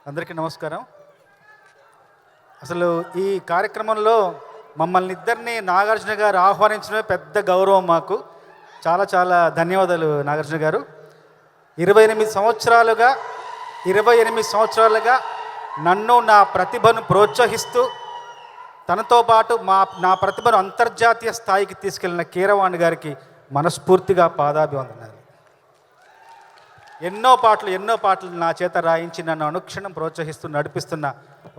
అందరికీ నమస్కారం. అసలు ఈ కార్యక్రమంలో మమ్మల్ని ఇద్దరిని నాగార్జున గారు ఆహ్వానించడమే పెద్ద గౌరవం మాకు. చాలా చాలా ధన్యవాదాలు నాగార్జున గారు. 28 సంవత్సరాలుగా నన్ను నా ప్రతిభను ప్రోత్సహిస్తూ తనతో పాటు నా ప్రతిభను అంతర్జాతీయ స్థాయికి తీసుకెళ్లిన కీరవాణి గారికి మనస్ఫూర్తిగా పాదాభివందనాలు. ఎన్నో పాటలు నా చేత రాయించి నన్ను అనుక్షణం ప్రోత్సహిస్తూ నడిపిస్తున్న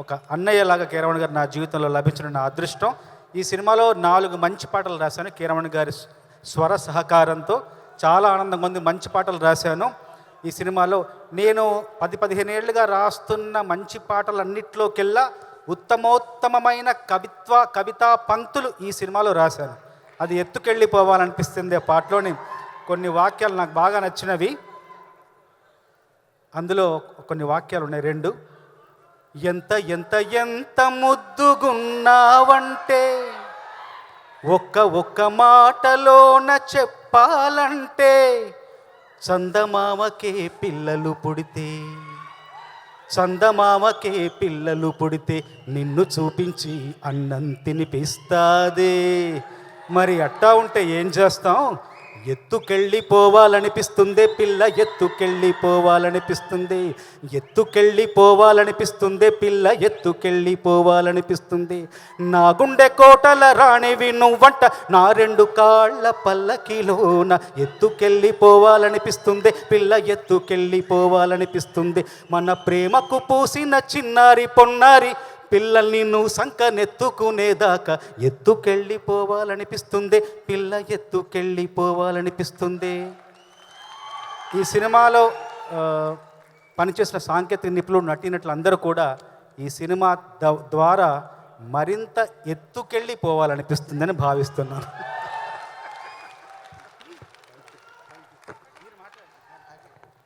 ఒక అన్నయ్యలాగా కీరవాణి గారు నా జీవితంలో లభించిన నా అదృష్టం. ఈ సినిమాలో 4 మంచి పాటలు రాశాను కీరవాణి గారి స్వర సహకారంతో. చాలా ఆనందంగా ఉంది. మంచి పాటలు రాశాను ఈ సినిమాలో. నేను 10-15 ఏళ్ళుగా రాస్తున్న మంచి పాటలన్నిట్లోకెల్లా ఉత్తమోత్తమైన కవితా పంక్తులు ఈ సినిమాలో రాశాను. అది ఎత్తుకెళ్ళిపోవాలనిపిస్తుంది. ఆ పాటలోని కొన్ని వాక్యాలు నాకు బాగా నచ్చినవి. అందులో కొన్ని వాక్యాలు ఉన్నాయి 2. ఎంత ఎంత ఎంత ముద్దుగున్నావంటే ఒక్క మాటలోన చెప్పాలంటే చందమామకే పిల్లలు పుడితే నిన్ను చూపించి అన్నం తినిపిస్తాదే. మరి అట్టా ఉంటే ఏం చేస్తాం? ఎత్తుకెళ్ళిపోవాలనిపిస్తుంది పిల్ల, ఎత్తుకెళ్ళిపోవాలనిపిస్తుంది. నా గుండె కోటల రాణివి నువ్వంట, నా 2 కాళ్ళ పల్లకిలోన ఎత్తుకెళ్ళిపోవాలనిపిస్తుంది పిల్ల, ఎత్తుకెళ్ళిపోవాలనిపిస్తుంది. మన ప్రేమకు పూసిన చిన్నారి పొన్నారి పిల్లల్ని నువ్వు సంకనెత్తుకునేదాకా ఎత్తుకెళ్ళిపోవాలనిపిస్తుంది పిల్ల, ఎత్తుకెళ్ళిపోవాలనిపిస్తుంది. ఈ సినిమాలో పనిచేసిన సాంకేతిక నిపుణులు, నటీనటులు అందరూ కూడా ఈ సినిమా ద్వారా మరింత ఎత్తుకెళ్ళిపోవాలనిపిస్తుందని భావిస్తున్నాను.